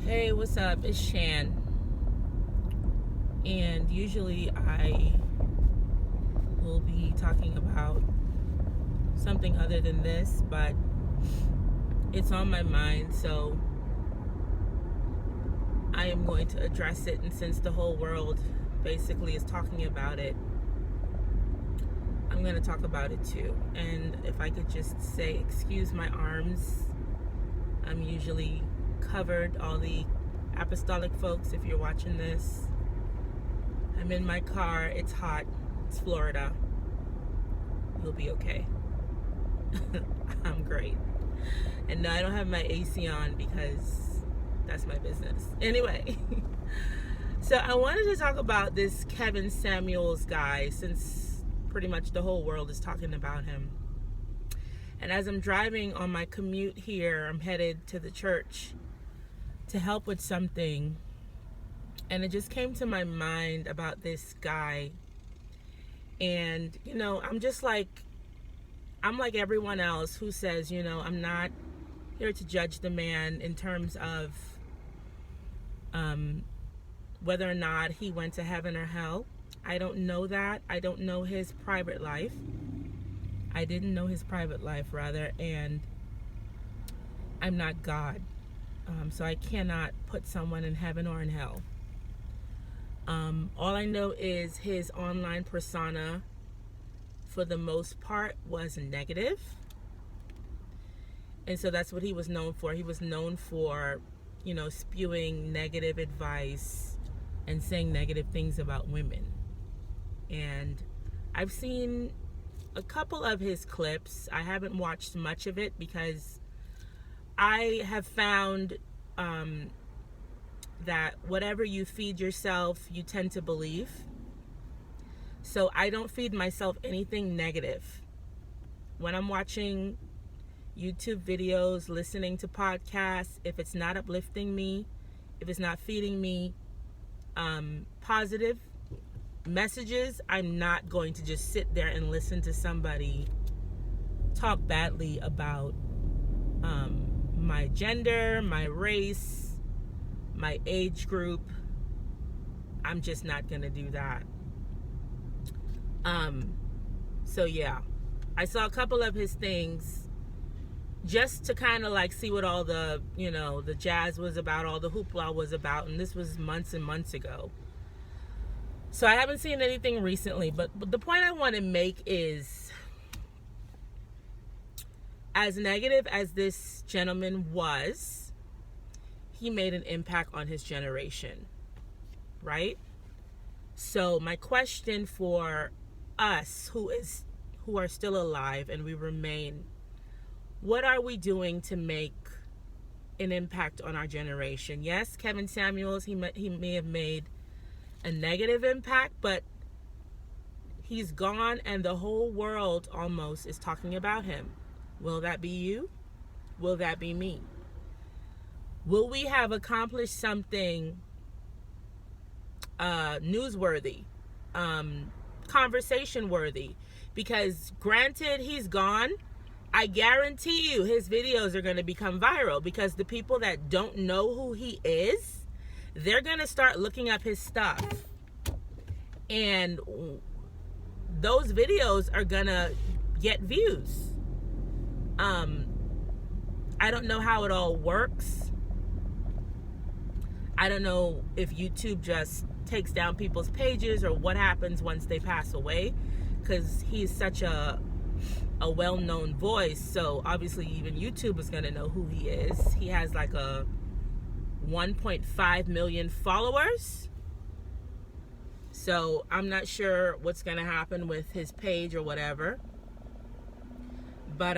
Hey, what's up? It's Shan. And usually I will be talking about something other than this, but it's on my mind, so I am going to address it. And since the whole world basically is talking about it, I'm going to talk about it too. And if I could just say, excuse my arms, I'm usually covered. All the apostolic folks, if you're watching this, I'm in my car. It's hot. It's Florida. You'll be okay. I'm great. And no, I don't have my AC on because that's my business. Anyway, so I wanted to talk about this Kevin Samuels guy, since pretty much the whole world is talking about him. And as I'm driving on my commute here, I'm headed to the church to help with something. And it just came to my mind about this guy. And, I'm like everyone else who says, I'm not here to judge the man in terms of whether or not he went to heaven or hell. I don't know that. I don't know his private life. I didn't know his private life, rather, and I'm not God. So I cannot put someone in heaven or in hell. All I know is his online persona, for the most part, was negative. And so that's what he was known for. He was known for, spewing negative advice and saying negative things about women. And I've seen a couple of his clips. I haven't watched much of it because I have found that whatever you feed yourself, you tend to believe. So I don't feed myself anything negative. When I'm watching YouTube videos, listening to podcasts, if it's not uplifting me, if it's not feeding me positive messages, I'm not going to just sit there and listen to somebody talk badly about my gender, my race, my age group. I'm just not going to do that. So yeah, I saw a couple of his things just to kind of like see what all the, the jazz was about, all the hoopla was about. And this was months and months ago. So I haven't seen anything recently, but the point I want to make is, as negative as this gentleman was, he made an impact on his generation, right? So my question for us who are still alive and we remain, what are we doing to make an impact on our generation? Yes, Kevin Samuels, he may have made a negative impact, but he's gone and the whole world almost is talking about him. Will that be you? Will that be me? Will we have accomplished something newsworthy, conversation worthy? Because granted, he's gone, I guarantee you his videos are going to become viral, because the people that don't know who he is, they're going to start looking up his stuff, and those videos are going to get views. I don't know how it all works. I don't know if YouTube just takes down people's pages or what happens once they pass away, because he's such a well-known voice. So obviously even YouTube is going to know who he is. He has like a 1.5 million followers. So I'm not sure what's going to happen with his page or whatever. But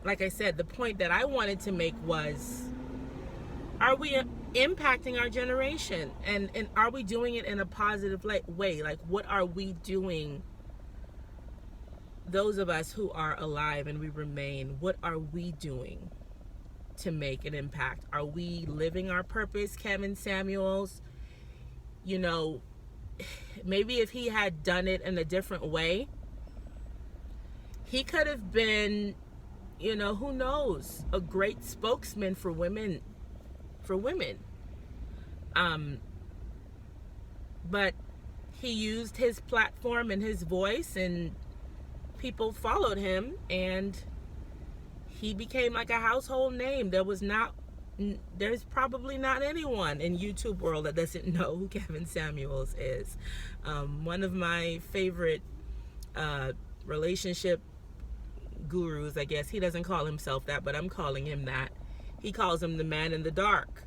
like I said, the point that I wanted to make was, are we impacting our generation? And are we doing it in a positive way? Like, what are we doing? Those of us who are alive and we remain, what are we doing to make an impact? Are we living our purpose? Kevin Samuels, maybe if he had done it in a different way, he could have been, who knows, a great spokesman for women. Um, but he used his platform and his voice, and people followed him, and he became like a household name. There's probably not anyone in YouTube world that doesn't know who Kevin Samuels is. One of my favorite relationship gurus, I guess. He doesn't call himself that, but I'm calling him that. He calls him the man in the dark.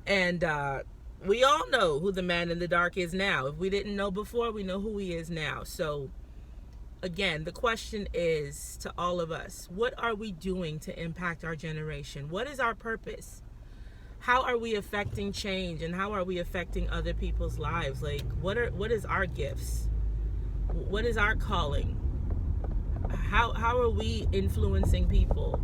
And we all know who the man in the dark is now. If we didn't know before, we know who he is now. So again, the question is to all of us, what are we doing to impact our generation? What is our purpose? How are we affecting change, and how are we affecting other people's lives? Like, what is our gifts? What is our calling? How are we influencing people,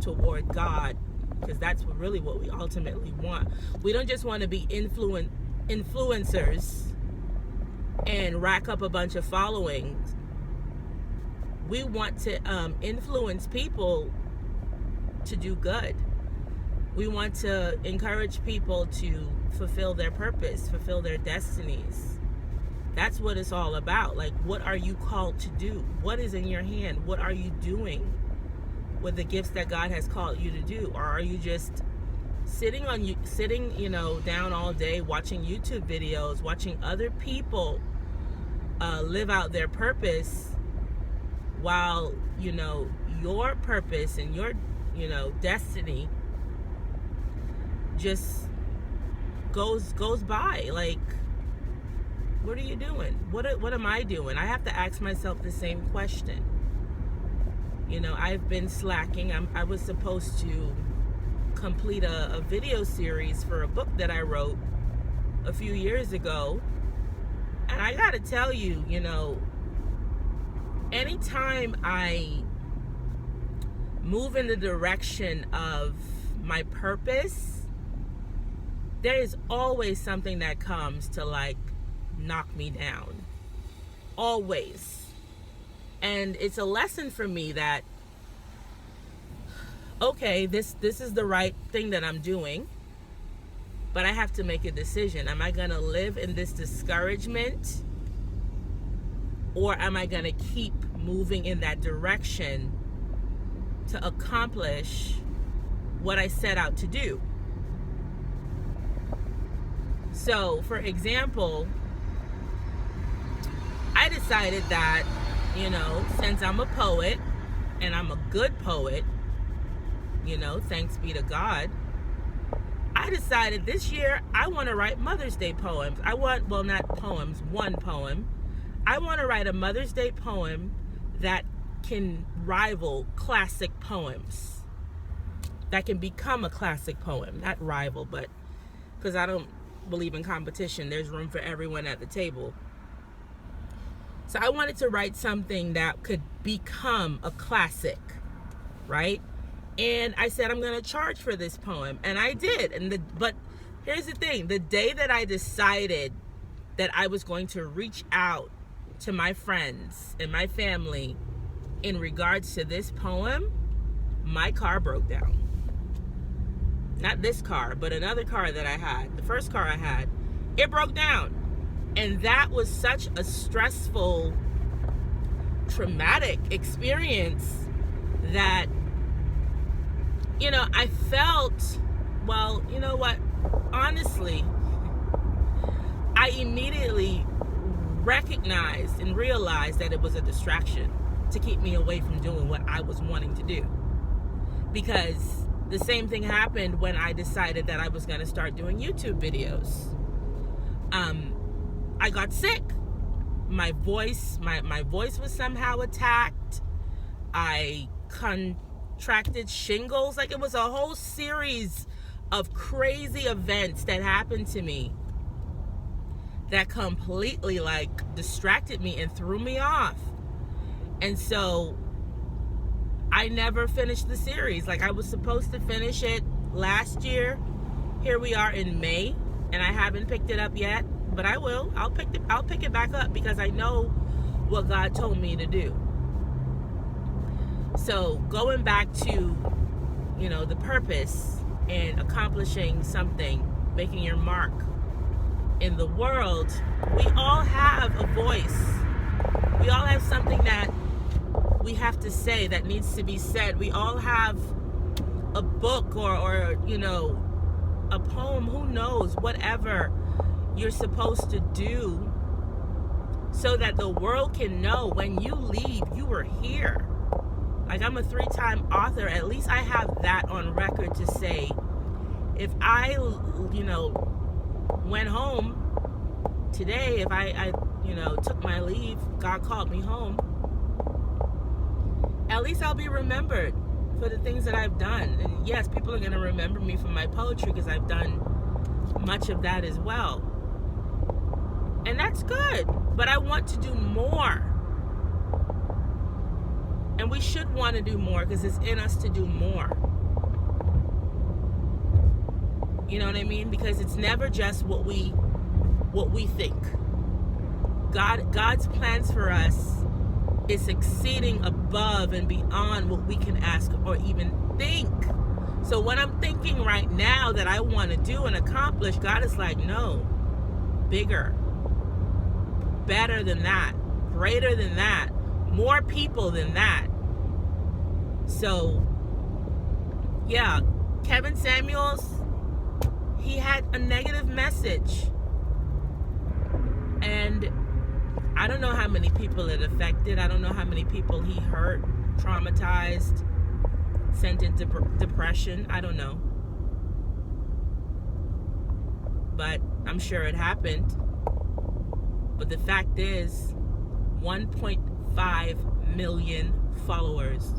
toward God? Because that's really what we ultimately want. We don't just want to be influencers and rack up a bunch of followings. We want to influence people to do good. We want to encourage people to fulfill their purpose, fulfill their destinies. That's what it's all about. Like, what are you called to do? What is in your hand? What are you doing with the gifts that God has called you to do? Or are you just sitting down all day watching YouTube videos, watching other people live out their purpose, while your purpose and your destiny just goes by? Like, what are you doing? What am I doing? I have to ask myself the same question. I've been slacking. I was supposed to complete a video series for a book that I wrote a few years ago. And I gotta tell you, anytime I move in the direction of my purpose, there is always something that comes to knock me down. Always. And it's a lesson for me that, okay, this is the right thing that I'm doing, but I have to make a decision. Am I going to live in this discouragement, or am I going to keep moving in that direction to accomplish what I set out to do? So, for example, I decided that, since I'm a poet, and I'm a good poet, thanks be to God, I decided this year I want to write Mother's Day poems. Not poems, one poem. I want to write a Mother's Day poem that can rival classic poems, that can become a classic poem. Not rival, but because I don't believe in competition. There's room for everyone at the table. So I wanted to write something that could become a classic, right? And I said, I'm going to charge for this poem. And I did. But here's the thing. The day that I decided that I was going to reach out to my friends and my family in regards to this poem, my car broke down. Not this car, but another car that I had. The first car I had, it broke down. And that was such a stressful, traumatic experience that, I felt, well, you know what? Honestly, I immediately recognized and realized that it was a distraction to keep me away from doing what I was wanting to do. Because the same thing happened when I decided that I was going to start doing YouTube videos. I got sick. My voice was somehow attacked. I contracted shingles. Like, it was a whole series of crazy events that happened to me that completely distracted me and threw me off. And so I never finished the series. I was supposed to finish it last year. Here we are in May, and I haven't picked it up yet. But I will. I'll pick it back up because I know what God told me to do. So going back to, the purpose in accomplishing something, making your mark in the world, we all have a voice. We all have something that we have to say, that needs to be said. We all have a book or you know, a poem, who knows, whatever you're supposed to do so that the world can know when you leave, you were here. Like, I'm a 3-time author. At least I have that on record to say, if I, you know, went home today, if I you know, took my leave, God called me home, at least I'll be remembered for the things that I've done. And yes, people are going to remember me for my poetry because I've done much of that as well. And that's good. But I want to do more. And we should want to do more because it's in us to do more. You know what I mean? Because it's never just what we think. God's plans for us is exceeding above and beyond what we can ask or even think. So what I'm thinking right now that I want to do and accomplish, God is like, no, bigger, better than that, greater than that, more people than that. So, yeah, Kevin Samuels, he had a negative message. And I don't know how many people it affected. I don't know how many people he hurt, traumatized, sent into depression. I don't know. But I'm sure it happened. But the fact is, 1.5 million followers.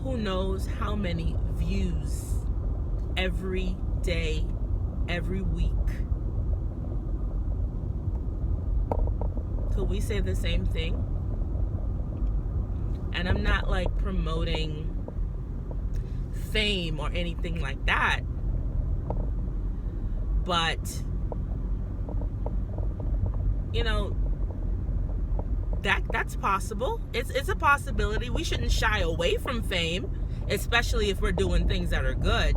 Who knows how many views every day, every week. Could we say the same thing? And I'm not like promoting fame or anything like that. But, you know, that's possible. It's a possibility. We shouldn't shy away from fame, especially if we're doing things that are good.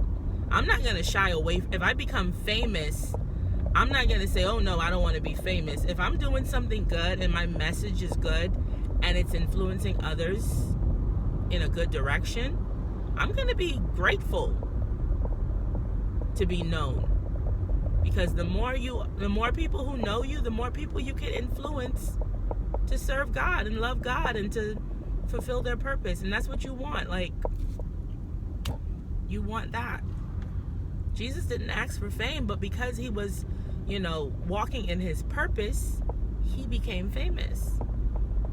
I'm not going to shy away. If I become famous, I'm not going to say, oh no, I don't want to be famous. If I'm doing something good and my message is good and it's influencing others in a good direction, I'm going to be grateful to be known. Because the more people who know you, the more people you can influence to serve God and love God and to fulfill their purpose. And that's what you want. Like, you want that. Jesus didn't ask for fame, but because he was, you know, walking in his purpose, he became famous.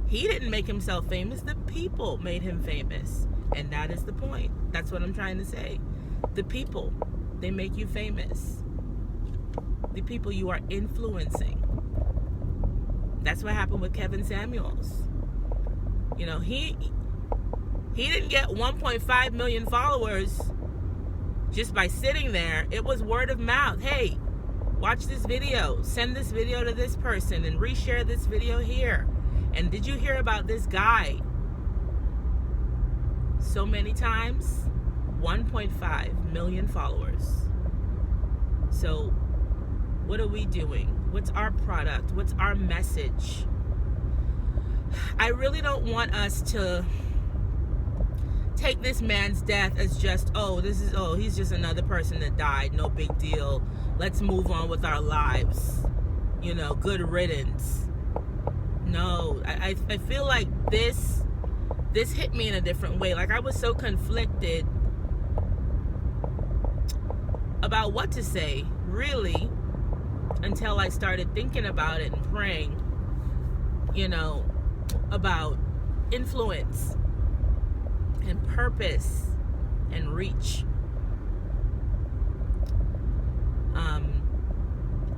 He didn't make himself famous. The people made him famous. And that is the point. That's what I'm trying to say. The people, they make you famous. The people you are influencing. That's what happened with Kevin Samuels. You know, he didn't get 1.5 million followers just by sitting there. It was word of mouth. Hey, watch this video. Send this video to this person and reshare this video here. And did you hear about this guy? So many times, 1.5 million followers. So what are we doing? What's our product? What's our message? I really don't want us to take this man's death as just, he's just another person that died. No big deal. Let's move on with our lives. You know, good riddance. No, I feel like this hit me in a different way. Like, I was so conflicted about what to say, really, until I started thinking about it and praying, you know, about influence and purpose and reach.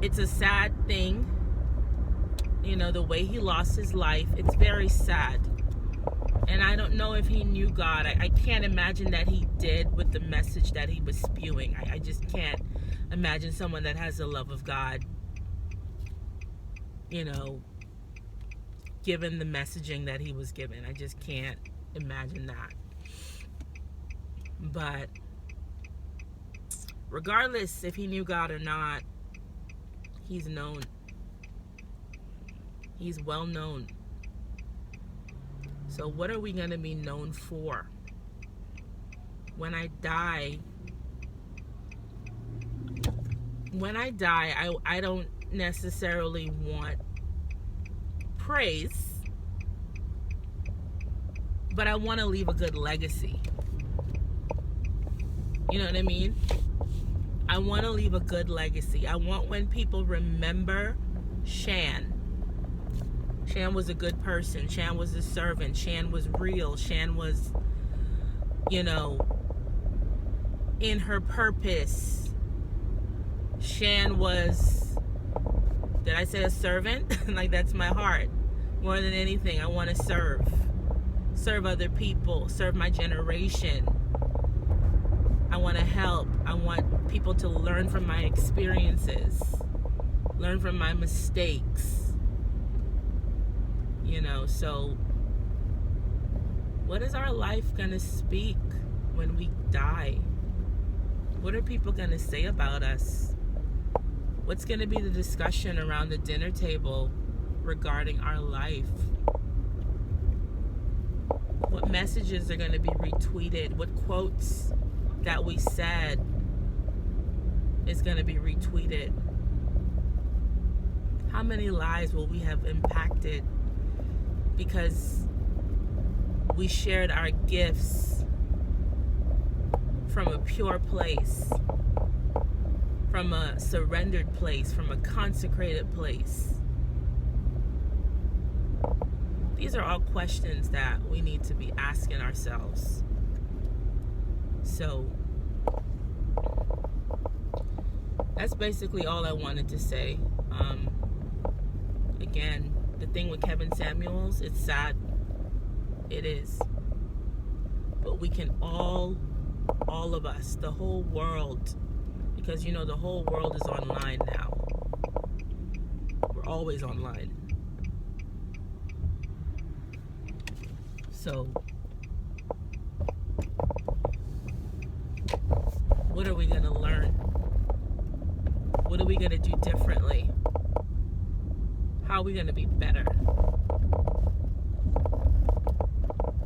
It's a sad thing, you know, the way he lost his life. It's very sad. And I don't know if he knew God. I can't imagine that he did with the message that he was spewing. I just can't imagine someone that has the love of God, you know, given the messaging that he was given. I just can't imagine that. But Regardless if he knew God or not, he's known. He's well known. So what are we going to be known for? When I die, I don't necessarily want praise, but I want to leave a good legacy. You know what I mean? I want to leave a good legacy. I want when people remember Shan was a good person. Shan was a servant. Shan was real. Shan was, in her purpose. Shan was, did I say a servant? Like, that's my heart. More than anything, I want to serve other people, serve my generation. I want to help. I want people to learn from my experiences, learn from my mistakes. So what is our life going to speak when we die? What are people going to say about us? What's going to be the discussion around the dinner table regarding our life? What messages are going to be retweeted? What quotes that we said is going to be retweeted? How many lives will we have impacted because we shared our gifts from a pure place, from a surrendered place, from a consecrated place? These are all questions that we need to be asking ourselves. So that's basically all I wanted to say. Again, the thing with Kevin Samuels, it's sad. It is. But we can all of us, the whole world, because the whole world is online now. We're always online. So what are we going to learn? What are we going to do differently? How are we going to be better?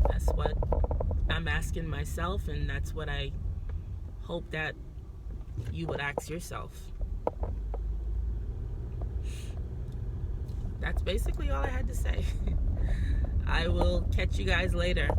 That's what I'm asking myself, and that's what I hope that you would ask yourself. That's basically all I had to say. I will catch you guys later.